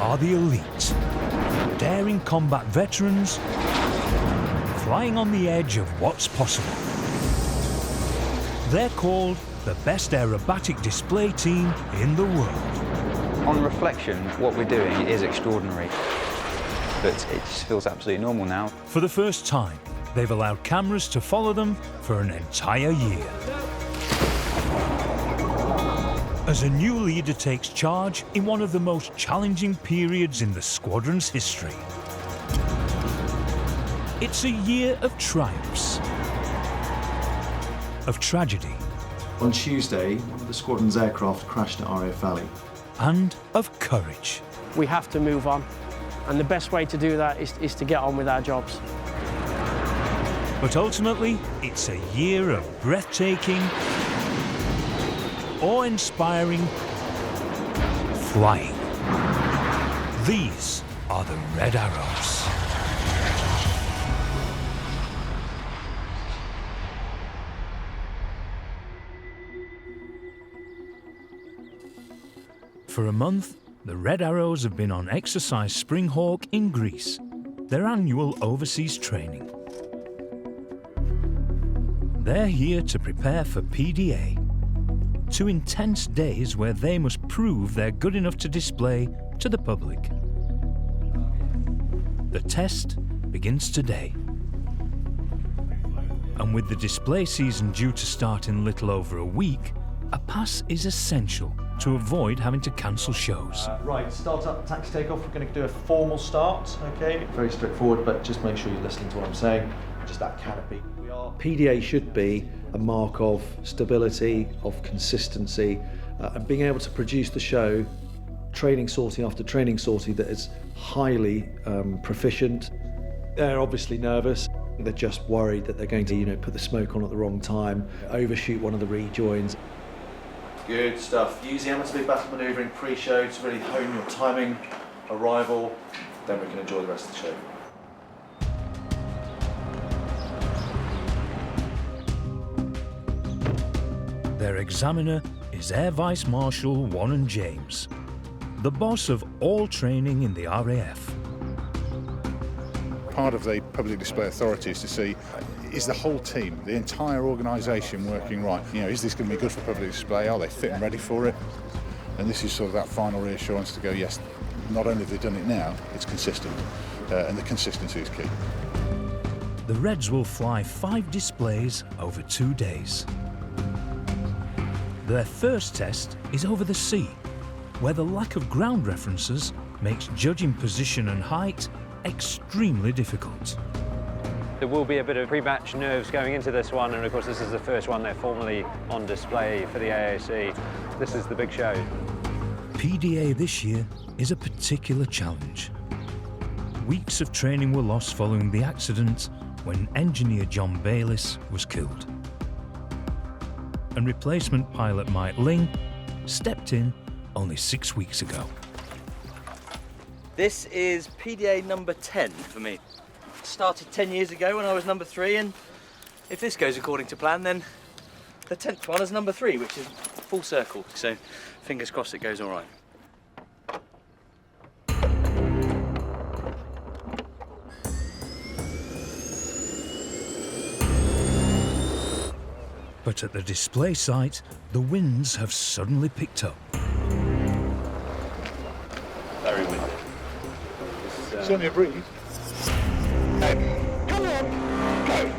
are the elite. Daring combat veterans, flying on the edge of what's possible. They're called the best aerobatic display team in the world. On reflection, what we're doing is extraordinary, but it just feels absolutely normal now. For the first time, they've allowed cameras to follow them for an entire year. As a new leader takes charge in one of the most challenging periods in the squadron's history. It's a year of triumphs, of tragedy. On Tuesday, the squadron's aircraft crashed at RAF Valley. And of courage. We have to move on, and the best way to do that is to get on with our jobs. But ultimately, it's a year of breathtaking, awe-inspiring flying. These are the Red Arrows. For a month, the Red Arrows have been on exercise Springhawk in Greece, their annual overseas training. They're here to prepare for PDA, 2 intense days where they must prove they're good enough to display to the public. The test begins today. And with the display season due to start in little over a week, a pass is essential to avoid having to cancel shows. Right, start up, taxi takeoff. We're going to do a formal start, okay? Very straightforward, but just make sure you're listening to what I'm saying. Just that canopy. PDA should be a mark of stability, of consistency, and being able to produce the show training sortie after training sortie that is highly proficient. They're obviously nervous. They're just worried that they're going to, put the smoke on at the wrong time, overshoot one of the rejoins. Good stuff. Use the amateur battle manoeuvring pre-show to really hone your timing, arrival, then we can enjoy the rest of the show. Their examiner is Air Vice Marshal Warren James, the boss of all training in the RAF. Part of the public display authority is to see, is the whole team, the entire organisation working right? Is this going to be good for public display? Are they fit and ready for it? And this is sort of that final reassurance to go, yes, not only have they done it now, it's consistent, and the consistency is key. The Reds will fly 5 displays over 2 days. Their first test is over the sea, where the lack of ground references makes judging position and height extremely difficult. There will be a bit of pre-match nerves going into this one, and of course this is the first one they're formally on display for the AAC. This is the big show. PDA this year is a particular challenge. Weeks of training were lost following the accident when engineer John Bayliss was killed. And replacement pilot Mike Ling stepped in only 6 weeks ago. This is PDA number 10 for me. Started 10 years ago when I was number 3, and if this goes according to plan, then the 10th one is number 3, which is full circle, so fingers crossed it goes all right. But at the display site, the winds have suddenly picked up. Very windy. It's only a breeze. Come on, go!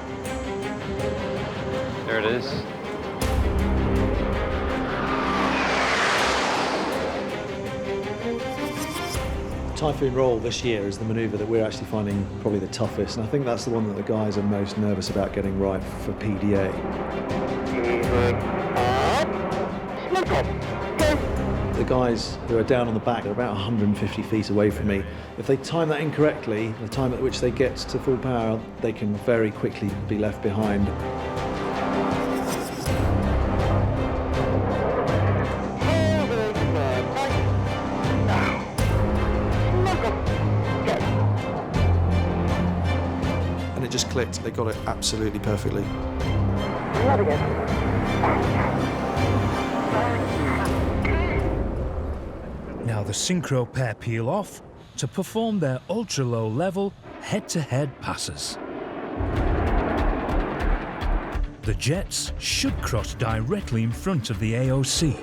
There it is. Typhoon roll this year is the manoeuvre that we're actually finding probably the toughest, and I think that's the one that the guys are most nervous about getting right for PDA. The guys who are down on the back are about 150 feet away from me. If they time that incorrectly, the time at which they get to full power, they can very quickly be left behind. And it just clicked. They got it absolutely perfectly. Now the synchro pair peel off to perform their ultra-low level head-to-head passes. The jets should cross directly in front of the AOC.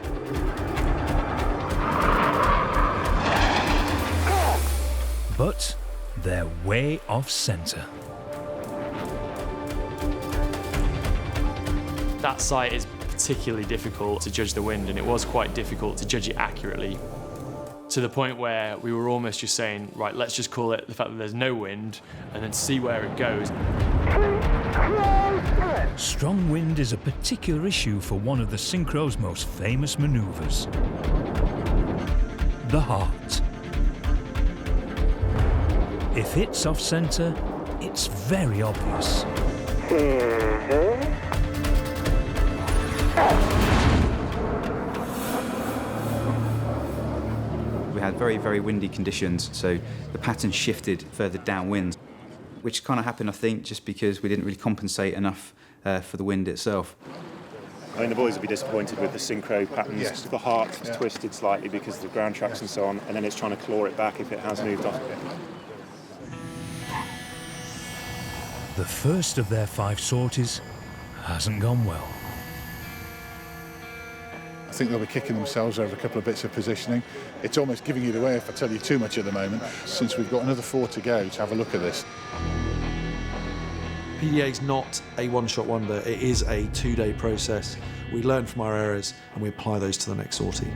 But they're way off centre. That site is particularly difficult to judge the wind, and it was quite difficult to judge it accurately, to the point where we were almost just saying, right, let's just call it the fact that there's no wind and then see where it goes. Strong wind is a particular issue for one of the synchro's most famous manoeuvres, the heart. If it's off centre, it's very obvious. We had very, very windy conditions, so the pattern shifted further downwind, which kind of happened, I think, just because we didn't really compensate enough for the wind itself. I mean, the boys will be disappointed with the synchro patterns. Yes. The heart is twisted slightly because of the ground tracks and so on, and then it's trying to claw it back if it has moved off a bit. The first of their 5 sorties hasn't gone well. I think they'll be kicking themselves over a couple of bits of positioning. It's almost giving it away if I tell you too much at the moment, since we've got another 4 to go to have a look at this. PDA is not a one-shot wonder. It is a 2-day process. We learn from our errors and we apply those to the next sortie.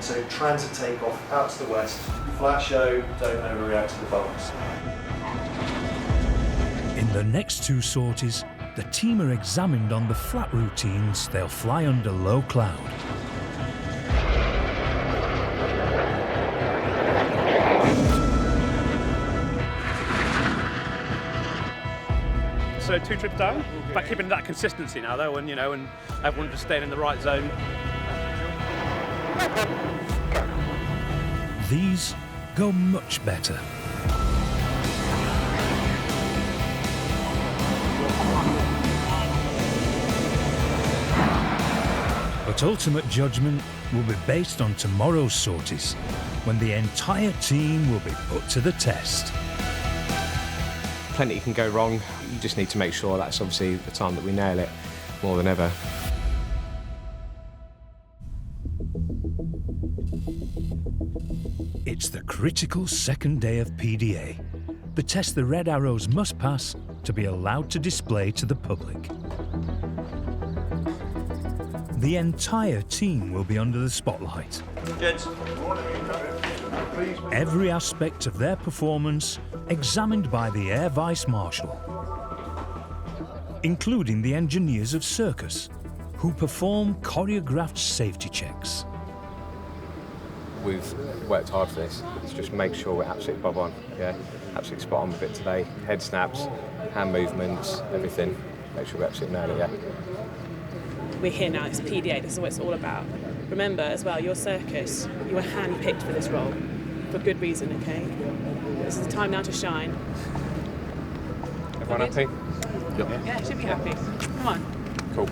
So transit takeoff out to the west. Flat show, don't overreact to the bumps. In the next 2 sorties, the team are examined on the flat routines they'll fly under low cloud. So 2 trips down, but keeping that consistency now though, and and everyone just staying in the right zone. These go much better. But ultimate judgment will be based on tomorrow's sorties, when the entire team will be put to the test. Plenty can go wrong. You just need to make sure that's obviously the time that we nail it more than ever. It's the critical second day of PDA, the test the Red Arrows must pass to be allowed to display to the public. The entire team will be under the spotlight. Gents. Every aspect of their performance examined by the Air Vice Marshal, including the engineers of Circus, who perform choreographed safety checks. We've worked hard for this. Let's just make sure we're absolutely bob on. Yeah, absolutely spot on with it today. Head snaps, hand movements, everything. Make sure we absolutely nail it. Yeah. We're here now, it's PDA, this is what it's all about. Remember as well, your Circus, you were hand-picked for this role, for good reason, okay? This is the time now to shine. Everyone happy? Yeah, should be happy. Come on. Cool.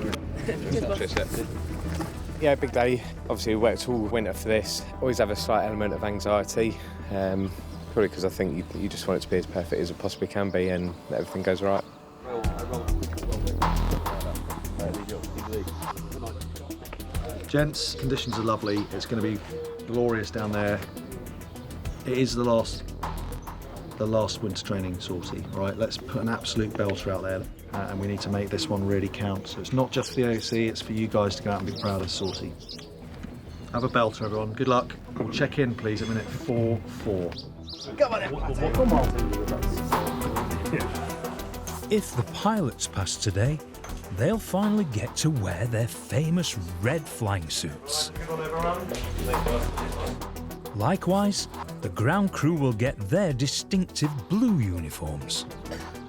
Yeah, big day. Obviously, we worked all winter for this. Always have a slight element of anxiety, probably because I think you just want it to be as perfect as it possibly can be and everything goes right. Gents, conditions are lovely. It's going to be glorious down there. It is the last winter training sortie, all right? Let's put an absolute belter out there, and we need to make this one really count. So it's not just for the AOC, it's for you guys to go out and be proud of the sortie. Have a belter, everyone. Good luck. We'll check in, please, at minute 4-4. Come on, everyone. Come on. If the pilots pass today, they'll finally get to wear their famous red flying suits. Likewise, the ground crew will get their distinctive blue uniforms.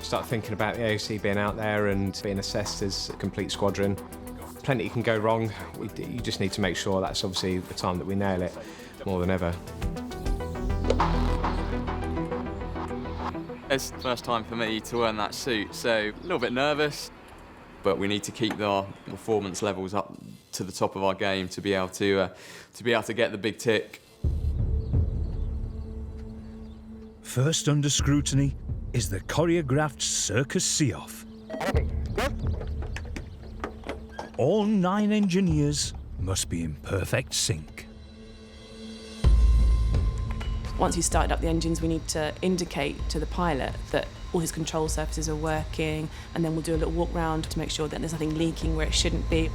Start thinking about the AOC being out there and being assessed as a complete squadron. Plenty can go wrong. You just need to make sure that's obviously the time that we nail it more than ever. It's the first time for me to earn that suit, so a little bit nervous. But we need to keep our performance levels up to the top of our game to be able to get the big tick First under scrutiny is the choreographed circus see-off. All 9 engineers must be in perfect sync. Once we started up the engines, we need to indicate to the pilot that all his control surfaces are working, and then we'll do a little walk round to make sure that there's nothing leaking where it shouldn't be.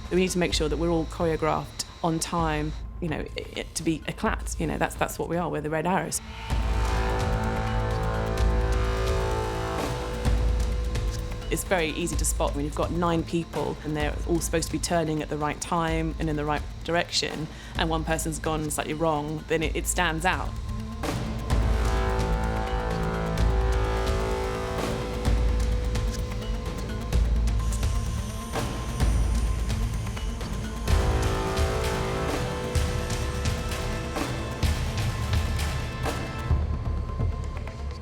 We need to make sure that we're all choreographed on time, you know, to be a clat. You know, that's what we are. We're the Red Arrows. It's very easy to spot when you've got 9 people and they're all supposed to be turning at the right time and in the right direction, and one person's gone slightly wrong, then it stands out.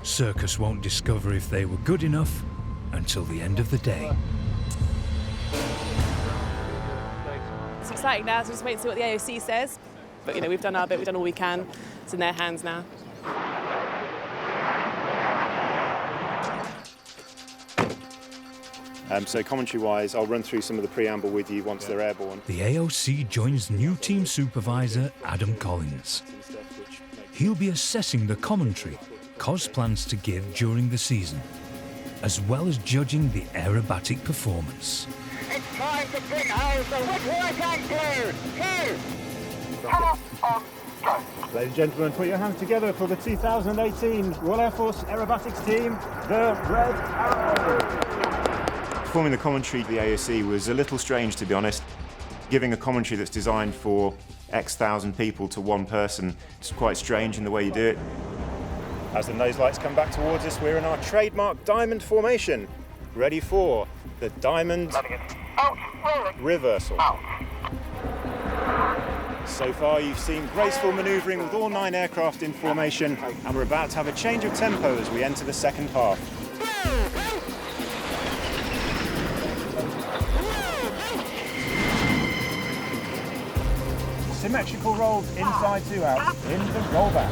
Circus won't discover if they were good enough until the end of the day. It's exciting now, so just wait to see what the AOC says. But, you know, we've done our bit, we've done all we can. It's in their hands now. So commentary-wise, I'll run through some of the preamble with you once they're airborne. The AOC joins new team supervisor Adam Collins. He'll be assessing the commentary COS plans to give during the season, as well as judging the aerobatic performance. It's time to bring home the woodwork and glue. Ladies and gentlemen, put your hands together for the 2018 Royal Air Force Aerobatics team, the Red Arrows. Performing the commentary at the AOC was a little strange, to be honest. Giving a commentary that's designed for X thousand people to one person, it's quite strange in the way you do it. As the nose lights come back towards us, we're in our trademark diamond formation, ready for the diamond reversal. So far you've seen graceful manoeuvring with all 9 aircraft in formation, and we're about to have a change of tempo as we enter the second half. Symmetrical rolls inside 2 out, in the rollback.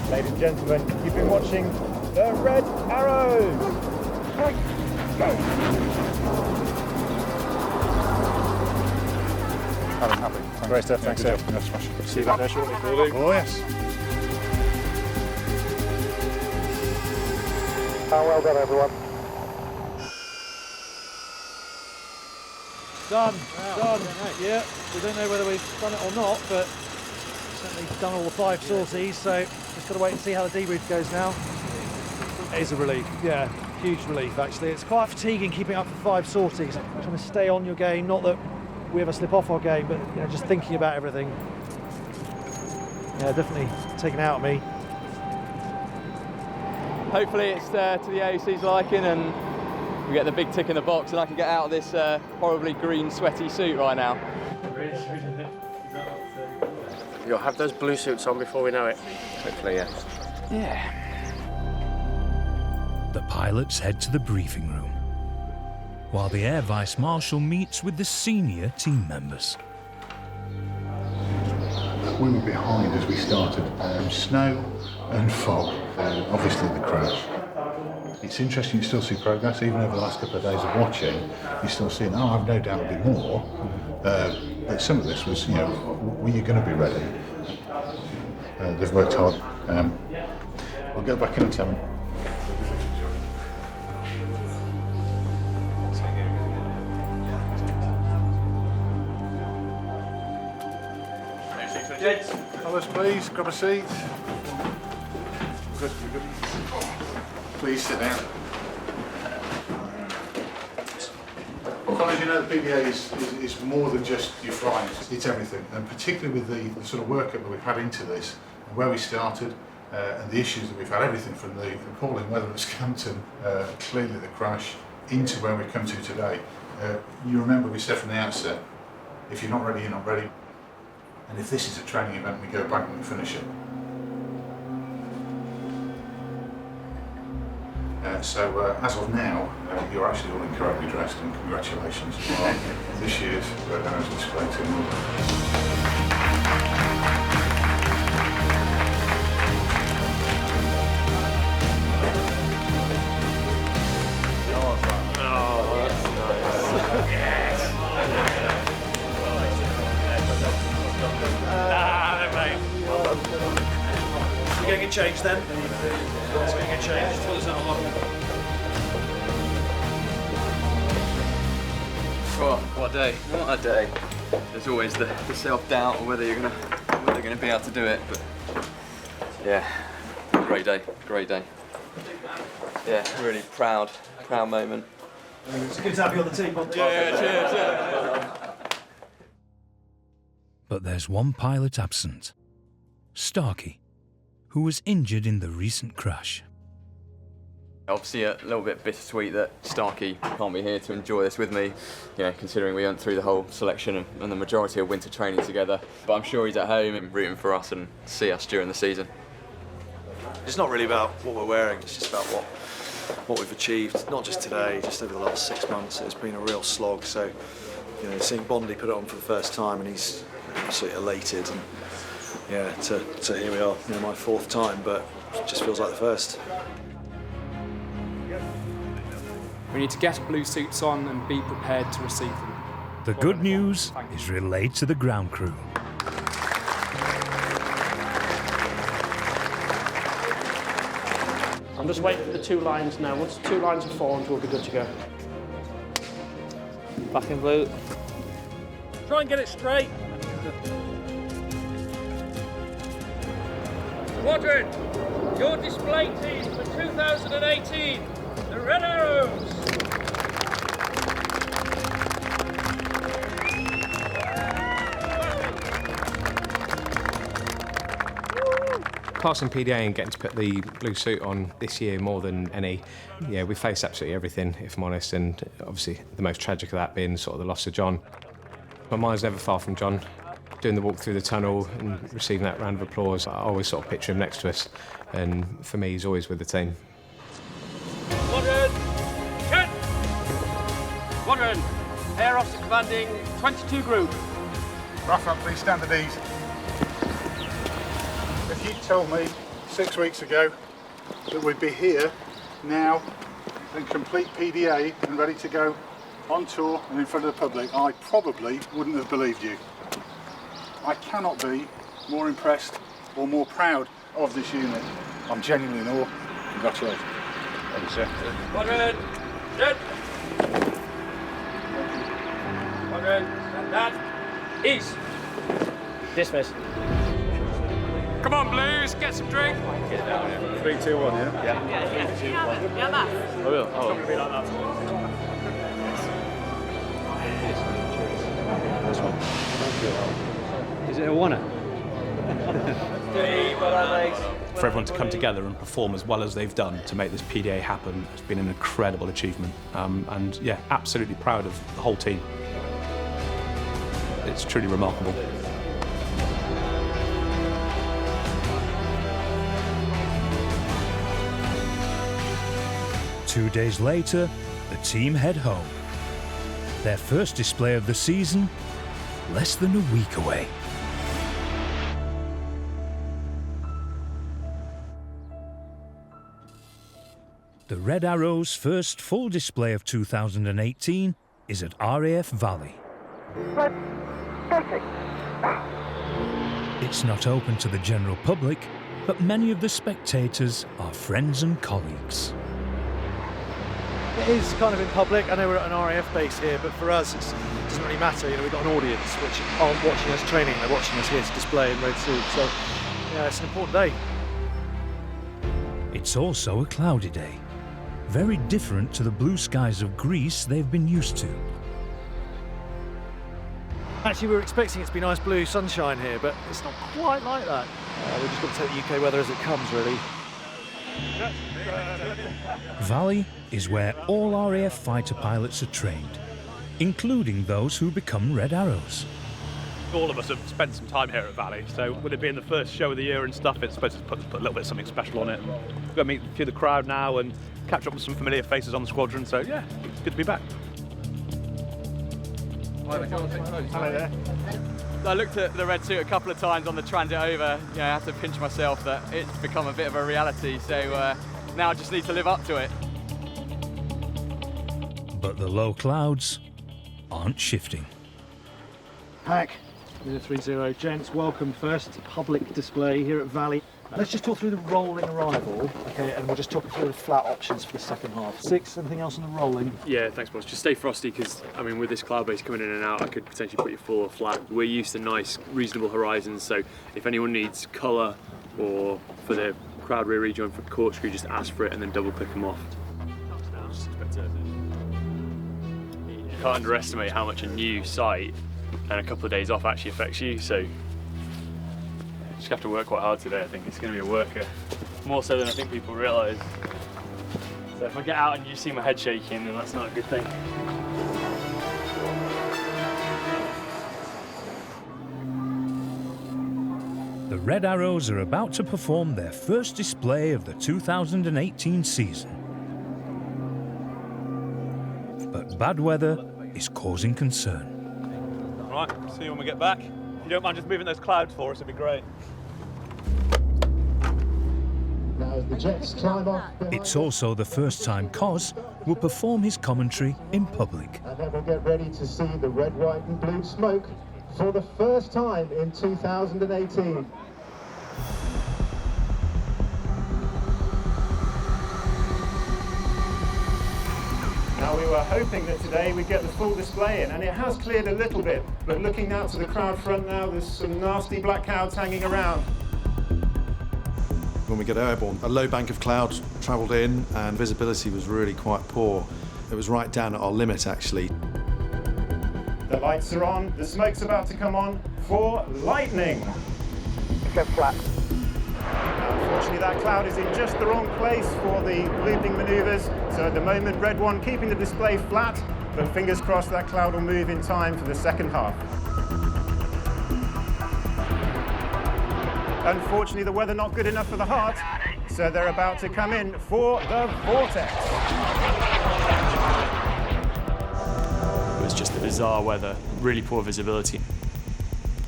Ladies and gentlemen, you've been watching the Red Arrows. Go. Adam, happy. Great stuff, thanks, Dave. See you back there shortly. Oh, yes. Well done, everyone. Done. Yeah, we don't know whether we've done it or not, but certainly done all the 5 sorties, so just got to wait and see how the debrief goes now. It is a relief, yeah, huge relief actually. It's quite fatiguing keeping up for 5 sorties, trying to stay on your game, not that we ever slip off our game, but you know, just thinking about everything. Yeah, definitely taken out of me. Hopefully it's to the AOC's liking and we get the big tick in the box and I can get out of this horribly green sweaty suit right now. You'll have those blue suits on before we know it. Hopefully, yeah. Yeah. The pilots head to the briefing room, while the Air Vice Marshal meets with the senior team members. We were behind as we started. Snow and fog, obviously the crash. It's interesting, you still see progress, even over the last couple of days of watching, you're still seeing, I've no doubt there'll be more. But some of this was, you know, were you going to be ready? They've worked hard. We'll go back in and tell them. Alice, please, grab a seat. Good. Please sit down. As you know, the PDA is more than just your flying, it's everything, and particularly with the sort of work that we've had into this, where we started, and the issues that we've had, everything from the appalling weather at Scampton, clearly the crash, into where we've come to today. You remember we said from the outset, if you're not ready, you're not ready. And if this is a training event, we go back and we finish it. So as of now, you're actually all incorrectly dressed, and congratulations on this year's Red Arrows display team. You're going to get changed then? It's going to get changed. What does that look? Oh, what a day! What a day! There's always the self-doubt of whether you're gonna be able to do it, but yeah, great day, great day. Yeah, really proud moment. It's good to have you on the team. Cheers. But there's one pilot absent. Starkey, who was injured in the recent crash. Obviously a little bit bittersweet that Starkey can't be here to enjoy this with me, you know, considering we went through the whole selection and the majority of winter training together. But I'm sure he's at home and rooting for us and see us during the season. It's not really about what we're wearing, it's just about what we've achieved, not just today, just over the last 6 months. It's been a real slog, so you know, seeing Bondi put it on for the first time and he's absolutely elated, and yeah, to here we are, you know, my 4th time, but it just feels like the first. We need to get blue suits on and be prepared to receive them. The good news is relayed to the ground crew. I'm just waiting for the 2 lines now. Once the 2 lines are formed, we'll be good to go. Back in blue. Try and get it straight. Squadron, your display team for 2018, the Red Arrows. Passing PDA and getting to put the blue suit on this year more than any, yeah, we faced absolutely everything, if I'm honest, and obviously the most tragic of that being sort of the loss of John. My mind's never far from John. Doing the walk through the tunnel and receiving that round of applause, I always sort of picture him next to us, and for me, he's always with the team. Squadron, check! Squadron, Air Officer Commanding 22 Group. Rough up, please stand at ease. If you told me 6 weeks ago that we'd be here now in complete PDA and ready to go on tour and in front of the public, I probably wouldn't have believed you. I cannot be more impressed or more proud of this unit. I'm genuinely in awe. Congratulations. Thank you, sir. Squadron, check! Squadron, and that is dismiss. Come on, Blues, get some drink. 3, 2, 1, yeah? Yeah, that. I will. Oh. Is it a winner? For everyone to come together and perform as well as they've done to make this PDA happen has been an incredible achievement. And yeah, absolutely proud of the whole team. It's truly remarkable. Two days later, the team head home. Their first display of the season, less than a week away. The Red Arrows' first full display of 2018 is at RAF Valley. It's not open to the general public, but many of the spectators are friends and colleagues. It is kind of in public. I know we're at an RAF base here, but for us it doesn't really matter. You know, we've got an audience which aren't watching us training, they're watching us here to display in red suits. So yeah, it's an important day. It's also a cloudy day, very different to the blue skies of Greece they've been used to. Actually, we were expecting it to be nice blue sunshine here, but it's not quite like that. We've just got to take the UK weather as it comes, really. Valley is where all RAF fighter pilots are trained, including those who become Red Arrows. All of us have spent some time here at Valley, so with it being the first show of the year and stuff, it's supposed to put a little bit of something special on it. We're going to meet through the crowd now and catch up with some familiar faces on the squadron. So yeah, good to be back. Hello there. I looked at the red suit a couple of times on the transit over. I have to pinch myself that it's become a bit of a reality. So now I just need to live up to it. But the low clouds aren't shifting. Hack, 030. Gents, welcome first public display here at Valley. Let's just talk through the rolling arrival, okay, and we'll just talk through the flat options for the second half. Six, anything else on the rolling? Yeah, thanks, boss. Just stay frosty because, I mean, with this cloud base coming in and out, I could potentially put you full or flat. We're used to nice, reasonable horizons, so if anyone needs colour or for the crowd rear rejoin for corkscrew, just ask for it and then double click them off. You can't underestimate how much a new site and a couple of days off actually affects you, so just have to work quite hard today. I think it's going to be a worker, more so than I think people realise. So if I get out and you see my head shaking, then that's not a good thing. The Red Arrows are about to perform their first display of the 2018 season. But bad weather is causing concern. Right, see you when we get back. If you don't mind just moving those clouds for us, it'd be great. Now as the jets climb off. It's also the first time Cos will perform his commentary in public. And then we'll get ready to see the red, white and blue smoke for the first time in 2018. Now we were hoping that today we'd get the full display in, and it has cleared a little bit, but looking out to the crowd front now, there's some nasty black clouds hanging around. When we get airborne, a low bank of clouds travelled in and visibility was really quite poor. It was right down at our limit actually. The lights are on, the smoke's about to come on for lightning. Go flat. Unfortunately, that cloud is in just the wrong place for the looping manoeuvres. So at the moment, red one keeping the display flat, but fingers crossed that cloud will move in time for the second half. Unfortunately, the weather not good enough for the heart, so they're about to come in for the vortex. It was just the bizarre weather, really poor visibility.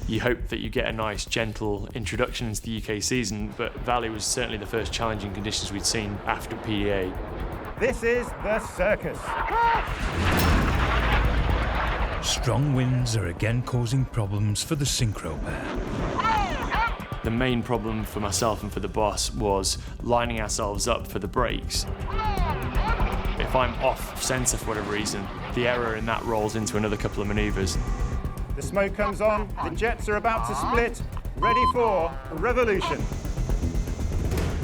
You hope that you get a nice, gentle introduction into the UK season, but Valley was certainly the first challenging conditions we'd seen after PDA. This is the circus. Strong winds are again causing problems for the synchro pair. The main problem for myself and for the boss was lining ourselves up for the brakes. If I'm off centre for whatever reason, the error in that rolls into another couple of manoeuvres. The smoke comes on, the jets are about to split, ready for revolution.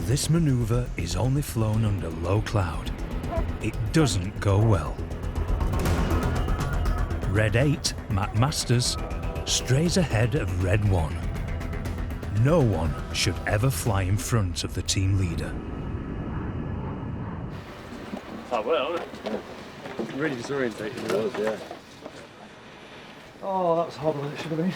This manoeuvre is only flown under low cloud. It doesn't go well. Red 8, Matt Masters, strays ahead of Red 1. No one should ever fly in front of the team leader. Oh well, really disorientating. It was, yeah. Oh, that was harder than it should have been.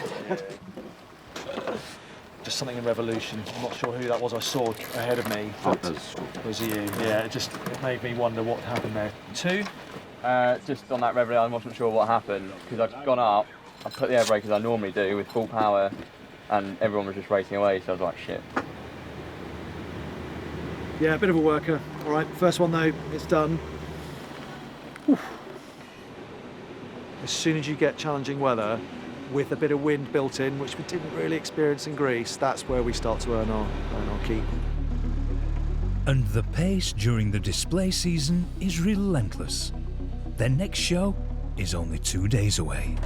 Just something in Revolution. I'm not sure who that was I saw ahead of me. Was you? Yeah, it made me wonder what happened there. 2? Just on that Revolution, I wasn't sure what happened because I'd gone up, I put the air brake as I normally do with full power, and everyone was just racing away, so I was like, shit. Yeah, a bit of a worker. All right, first one though, it's done. Whew. As soon as you get challenging weather with a bit of wind built in, which we didn't really experience in Greece, that's where we start to earn our keep. And the pace during the display season is relentless. Their next show is only 2 days away.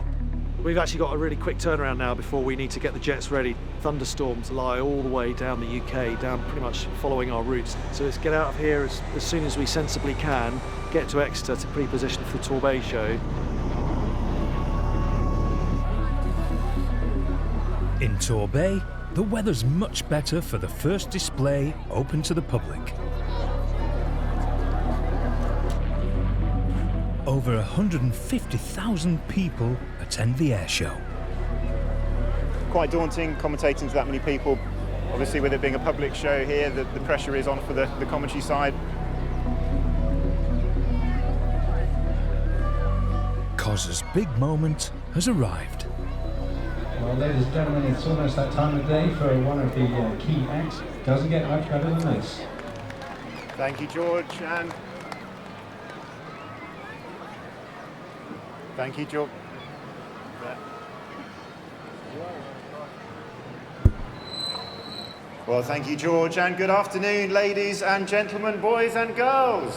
We've actually got a really quick turnaround now before we need to get the jets ready. Thunderstorms lie all the way down the UK, down pretty much following our routes. So let's get out of here as soon as we sensibly can, get to Exeter to pre-position for the Torbay show. In Torbay, the weather's much better for the first display open to the public. Over 150,000 people attend the Airshow. Quite daunting commentating to that many people. Obviously with it being a public show here, the pressure is on for the commentary side. Cos's big moment has arrived. Well, ladies and gentlemen, it's almost that time of day for one of the key acts. Doesn't get much better than this. Thank you, George, and thank you, George. Well, thank you, George, and good afternoon, ladies and gentlemen, boys and girls.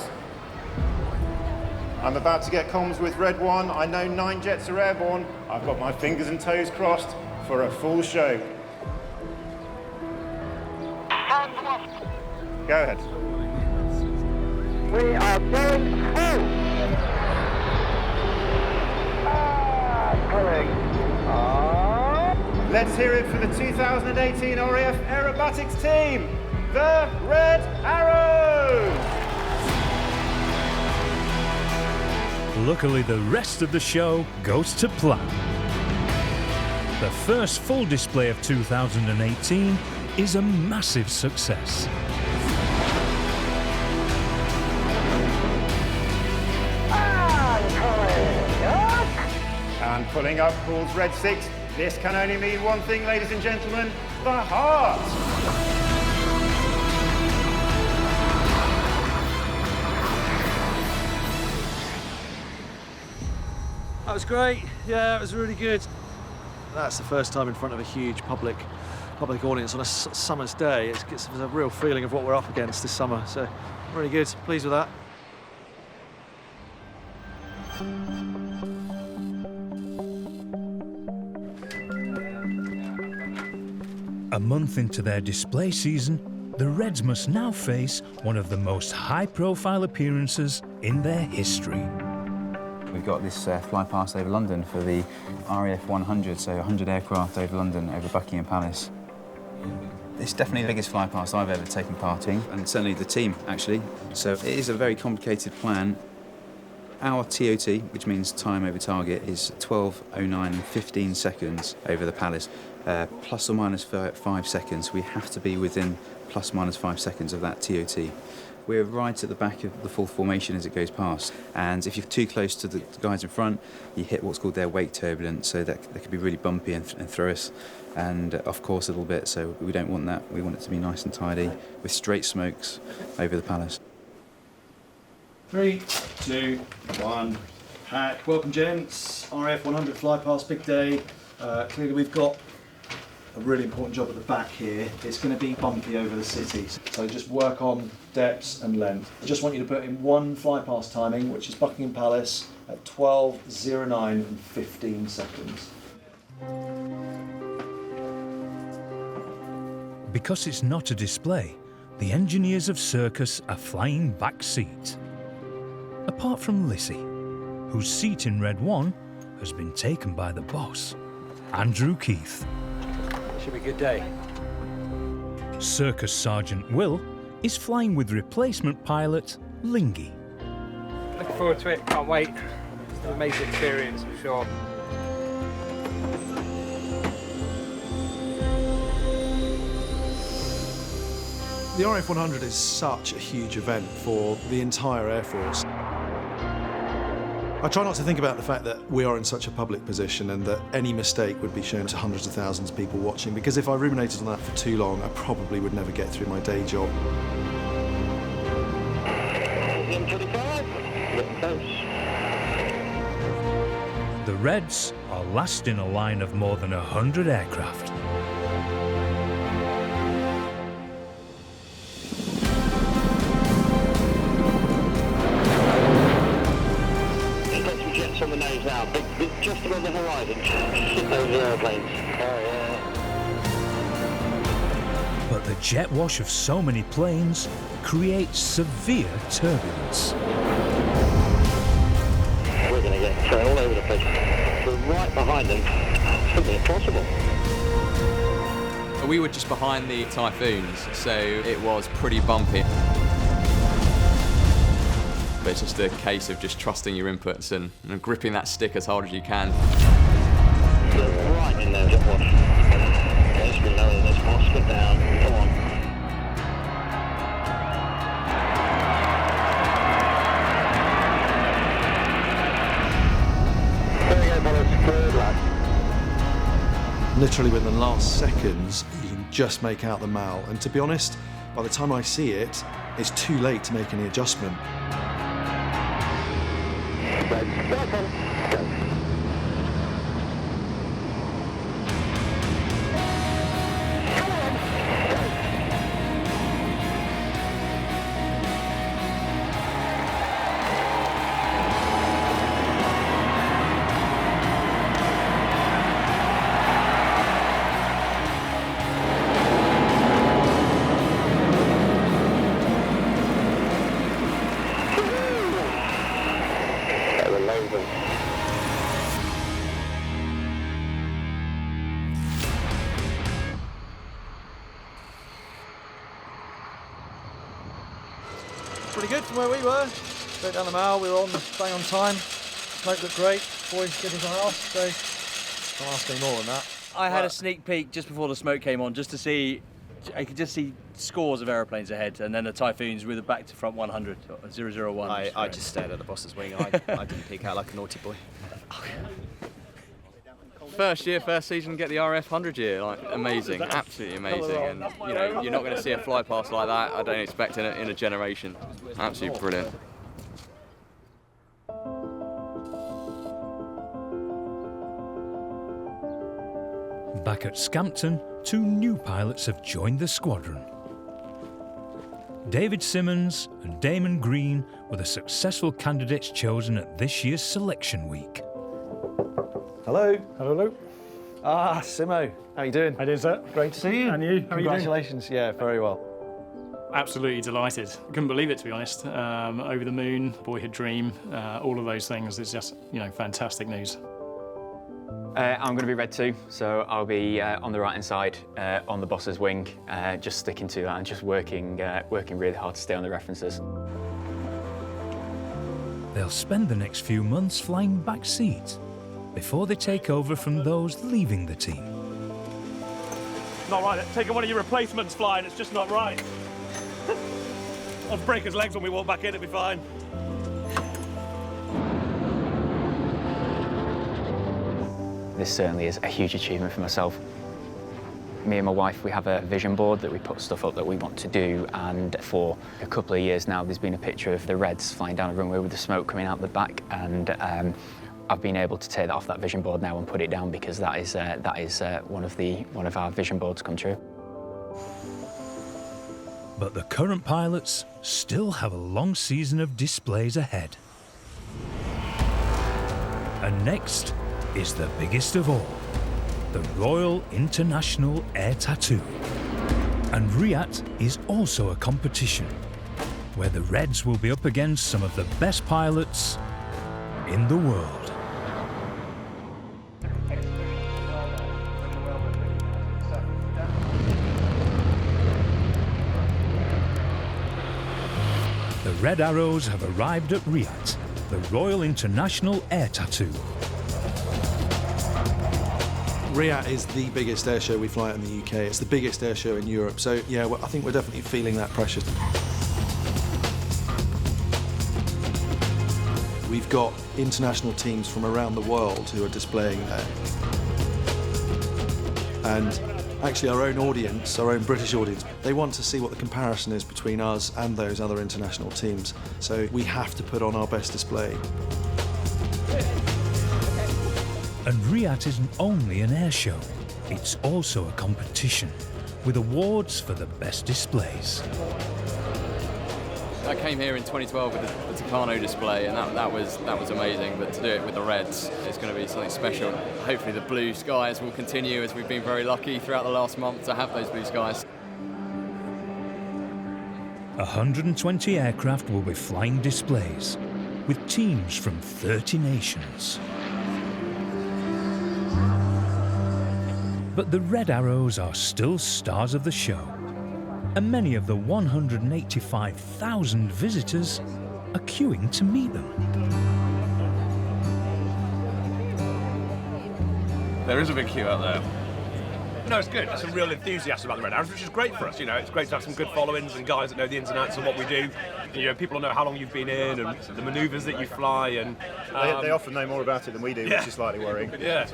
I'm about to get comms with Red One. I know 9 jets are airborne. I've got my fingers and toes crossed for a full show. Go ahead. We are going home. Let's hear it for the 2018 RAF Aerobatics team, the Red Arrows! Luckily, the rest of the show goes to plan. The first full display of 2018 is a massive success. And pulling up calls Red 6. This can only mean one thing, ladies and gentlemen, the heart. That was great. Yeah, it was really good. That's the first time in front of a huge public audience on a summer's day. It gives us a real feeling of what we're up against this summer. So, really good. Pleased with that. A month into their display season, the Reds must now face one of the most high-profile appearances in their history. We've got this Flypast over London for the RAF 100, so 100 aircraft over London, over Buckingham Palace. It's definitely the biggest flypast I've ever taken part in, and certainly the team, actually. So it is a very complicated plan. Our TOT, which means time over target, is 12:09 and 15 seconds over the Palace, plus or minus 5 seconds. We have to be within plus minus 5 seconds of that TOT. We're right at the back of the full formation as it goes past, and if you're too close to the guys in front, you hit what's called their wake turbulence, so that could be really bumpy and throw us, and off course a little bit, so we don't want that. We want it to be nice and tidy, with straight smokes over the Palace. 3, 2, 1, hack. Welcome, gents. RAF 100 Flypast, big day. Clearly we've got a really important job at the back here. It's going to be bumpy over the city, so just work on depths and length. I just want you to put in one flypast timing, which is Buckingham Palace at 12:09 and 15 seconds. Because it's not a display, the engineers of Circus are flying back seat. Apart from Lissy, whose seat in Red 1 has been taken by the boss, Andrew Keith. Should be a good day. Circus Sergeant Will is flying with replacement pilot Lingy. Looking forward to it, can't wait. It's an amazing experience, I'm sure. The RAF 100 is such a huge event for the entire Air Force. I try not to think about the fact that we are in such a public position and that any mistake would be shown to hundreds of thousands of people watching, because if I ruminated on that for too long, I probably would never get through my day job. The Reds are last in a line of more than 100 aircraft. On the nose now, just above the horizon. Those airplanes. Oh yeah. But the jet wash of so many planes creates severe turbulence. We're going to get thrown all over the place. We're right behind them. Something impossible. We were just behind the typhoons, so it was pretty bumpy. But it's just a case of just trusting your inputs and gripping that stick as hard as you can. You're right in there, jet wash. Let's be lower, let's Oscar down. Come on. Literally within the last seconds, you can just make out the mal. And to be honest, by the time I see it, it's too late to make any adjustment. Pretty good from where we were. Straight down the mile, we were on bang on time. Smoke looked great. Boys did his off, so can't ask any more than that. I had a sneak peek just before the smoke came on, just to see. I could just see scores of aeroplanes ahead, and then the Typhoons with a back to front 100, 001. I just stared at the boss's wing. I didn't peek out like a naughty boy. First year, first season, get the RF 100 year, like amazing, absolutely amazing, and you know you're not going to see a fly past like that. I don't expect in a generation. Absolutely brilliant. Back at Scampton, 2 new pilots have joined the squadron. David Simmons and Damon Green were the successful candidates chosen at this year's selection week. Hello. Hello. Ah, Simo. How you doing? How you doing, sir? Great to see you. And you? How are you doing? Congratulations. Yeah, very well. Absolutely delighted. Couldn't believe it, to be honest. Over the moon, boyhood dream, all of those things. It's just, you know, fantastic news. I'm going to be red too, so I'll be on the right-hand side, on the boss's wing, just sticking to that and just working really hard to stay on the references. They'll spend the next few months flying back seat before they take over from those leaving the team. Not right. Taking one of your replacements flying, it's just not right. I'll break his legs when we walk back in, it'll be fine. This certainly is a huge achievement for myself. Me and my wife, we have a vision board that we put stuff up that we want to do, and for a couple of years now there's been a picture of the Reds flying down a runway with the smoke coming out the back, and I've been able to take that off that vision board now and put it down because that is one of our vision boards come true. But the current pilots still have a long season of displays ahead. And next is the biggest of all, the Royal International Air Tattoo. And RIAT is also a competition where the Reds will be up against some of the best pilots in the world. The Red Arrows have arrived at RIAT, the Royal International Air Tattoo. RIAT is the biggest air show we fly in the UK. It's the biggest air show in Europe. So yeah, I think we're definitely feeling that pressure. We've got international teams from around the world who are displaying there. And actually our own audience, our own British audience, they want to see what the comparison is between us and those other international teams. So we have to put on our best display. And RIAT isn't only an air show, it's also a competition with awards for the best displays. I came here in 2012 with the Tucano display, and that was amazing. But to do it with the Reds, it's going to be something special. Hopefully the blue skies will continue, as we've been very lucky throughout the last month to have those blue skies. 120 aircraft will be flying displays with teams from 30 nations. But the Red Arrows are still stars of the show, and many of the 185,000 visitors are queuing to meet them. There is a big queue out there. No, it's good. There's some real enthusiasm about the Red Arrows, which is great for us. You know, it's great to have some good followings and guys that know the ins and outs of what we do. You know, people know how long you've been in and the manoeuvres that you fly, and they often know more about it than we do, which is slightly worrying. Yeah.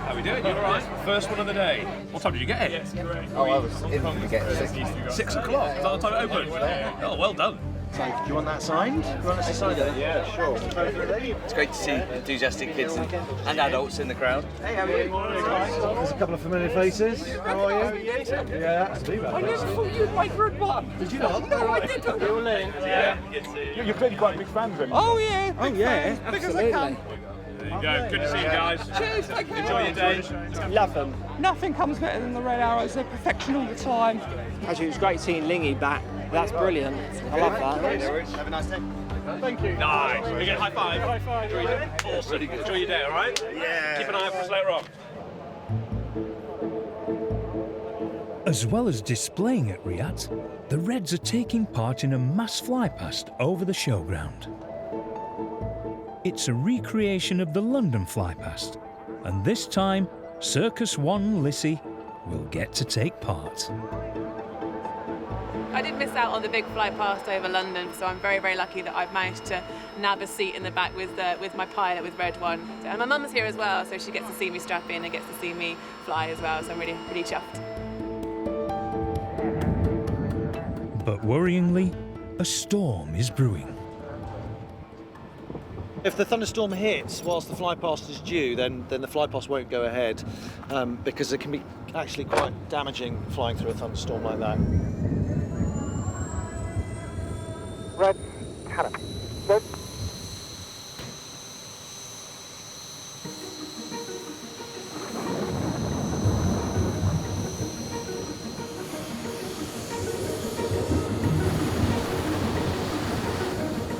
How we doing? You all right? First one of the day. What time did you get here? Oh, I was in to get 6 o'clock. Is that the time it opened? Oh, well done. So, do you want that signed? Do you want us to sign it? Yeah, sure. It's great to see enthusiastic kids and adults in the crowd. Hey, how are you? There's a couple of familiar faces. How are you? Yeah, that's me. I never thought you'd make Red One. Did you not? No, I didn't. You're linked. Yeah. You're clearly quite a big fan of him. Oh yeah. Oh yeah, Big as I can. There you go. Good to see you guys. Cheers, thank you. Enjoy your day. Love them. Nothing comes better than the Red Arrows. They're perfection all the time. Actually, it was great seeing Lingy back. That's brilliant. I love that. Have a nice day. Thank you. Nice. We get high five. High five. Enjoy your day. Awesome. Enjoy your day, all right? Yeah. Keep an eye out for us later on. As well as displaying at RIAT, the Reds are taking part in a mass flypast over the showground. It's a recreation of the London flypast, and this time, Circus 1 Lissy will get to take part. I did miss out on the big flight past over London, so I'm very, very lucky that I've managed to nab a seat in the back with my pilot, with Red One. And my mum's here as well, so she gets to see me strap in and gets to see me fly as well, so I'm really, really chuffed. But worryingly, a storm is brewing. If the thunderstorm hits whilst the flypast is due, then the flypast won't go ahead because it can be actually quite damaging flying through a thunderstorm like that. Red, cannon. Red.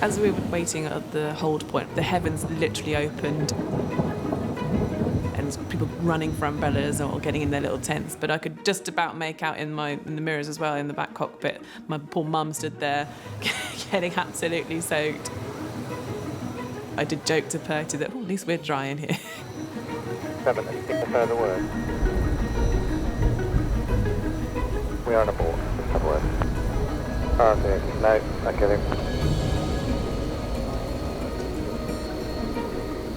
As we were waiting at the hold point, the heavens literally opened and people running for umbrellas or getting in their little tents, but I could just about make out in the mirrors as well in the back cockpit. My poor mum stood there getting absolutely soaked. I did joke to Purty that, at least we're dry in here. 7, if you think the further word. We are on a board. Have a word. Oh, okay. No, okay.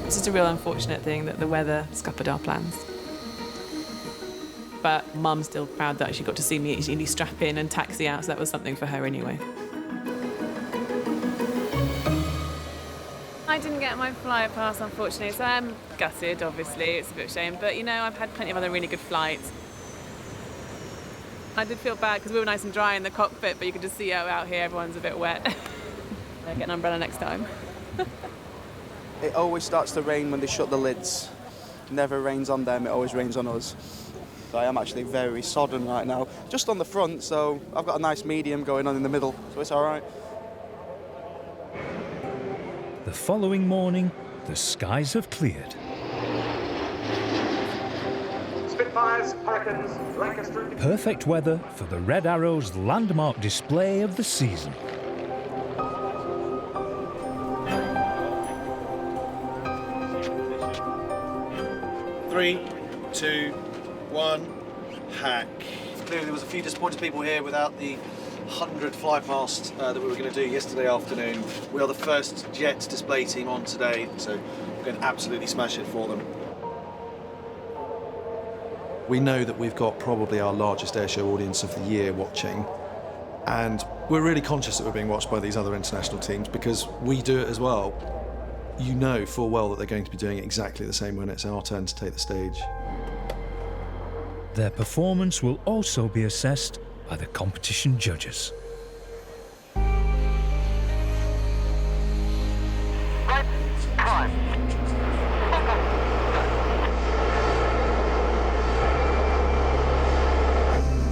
It's just a real unfortunate thing that the weather scuppered our plans. But Mum's still proud that she got to see me actually strap in and taxi out, so that was something for her anyway. I didn't get my flyer pass, unfortunately, so I'm gutted, obviously. It's a bit of a shame, but, you know, I've had plenty of other really good flights. I did feel bad because we were nice and dry in the cockpit, but you could just see out here everyone's a bit wet. I'll get an umbrella next time. It always starts to rain when they shut the lids. It never rains on them, it always rains on us. So I am actually very sodden right now. Just on the front, so I've got a nice medium going on in the middle, so it's all right. The following morning, the skies have cleared. Spitfires, Hurricanes, Lancaster... Perfect weather for the Red Arrow's landmark display of the season. Three, 2, 1, hack. Clearly there was a few disappointed people here without the 100 fly past that we were going to do yesterday afternoon. We are the first jet display team on today, so we're going to absolutely smash it for them. We know that we've got probably our largest airshow audience of the year watching, and we're really conscious that we're being watched by these other international teams because we do it as well. You know full well that they're going to be doing it exactly the same when it's our turn to take the stage. Their performance will also be assessed by the competition judges. Red, prime.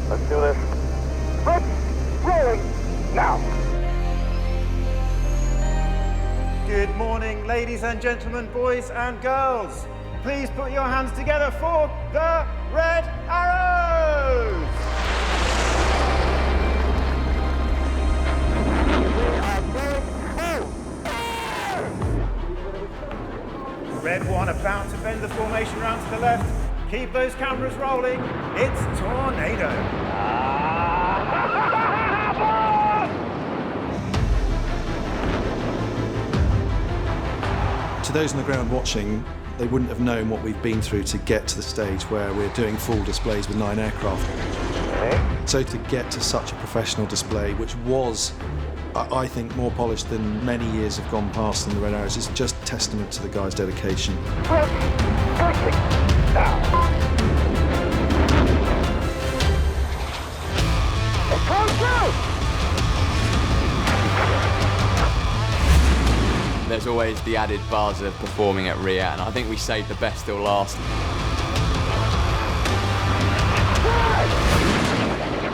Let's do this. Red, rolling, now. Good morning, ladies and gentlemen, boys and girls. Please put your hands together for the Red Arrows! Red One about to bend the formation round to the left. Keep those cameras rolling. It's Tornado. To those on the ground watching, They wouldn't have known what we've been through to get to the stage where we're doing full displays with 9 aircraft. So to get to such a professional display, which was, I think, more polished than many years have gone past in the Red Arrows, is just testament to the guys' dedication. There's always the added buzz of performing at RIAT, and I think we saved the best till last.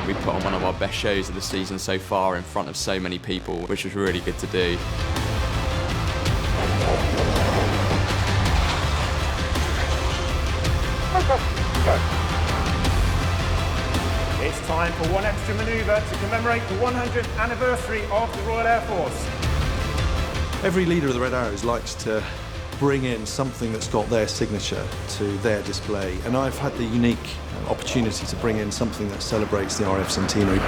We put on one of our best shows of the season so far in front of so many people, which was really good to do. It's time for one extra manoeuvre to commemorate the 100th anniversary of the Royal Air Force. Every leader of the Red Arrows likes to bring in something that's got their signature to their display, and I've had the unique opportunity to bring in something that celebrates the RAF centenary.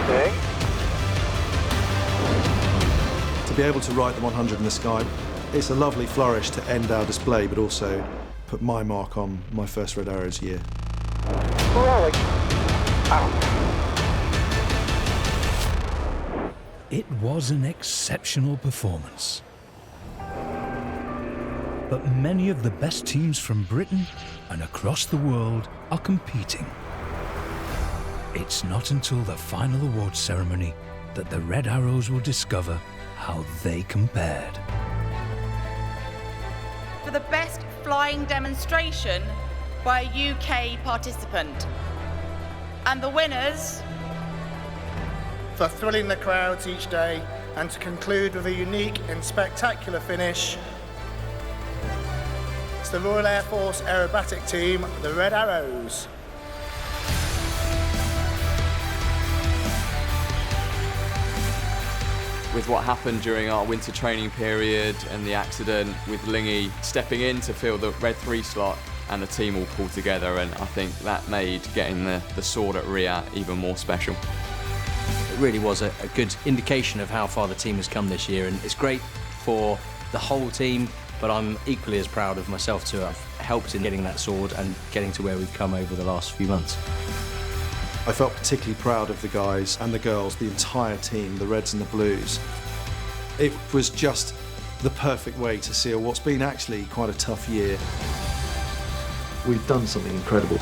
Okay. To be able to write the 100 in the sky, it's a lovely flourish to end our display, but also put my mark on my first Red Arrows year. It was an exceptional performance. But many of the best teams from Britain and across the world are competing. It's not until the final awards ceremony that the Red Arrows will discover how they compared. For the best flying demonstration by a UK participant. And the winners... For thrilling the crowds each day and to conclude with a unique and spectacular finish, it's the Royal Air Force aerobatic team, the Red Arrows. With what happened during our winter training period and the accident, with Lingy stepping in to fill the Red 3 slot, and the team all pulled together, and I think that made getting the sword at RIAT even more special. It really was a good indication of how far the team has come this year, and it's great for the whole team, but I'm equally as proud of myself to have helped in getting that sword and getting to where we've come over the last few months. I felt particularly proud of the guys and the girls, the entire team, the Reds and the Blues. It was just the perfect way to seal what's been actually quite a tough year. We've done something incredible.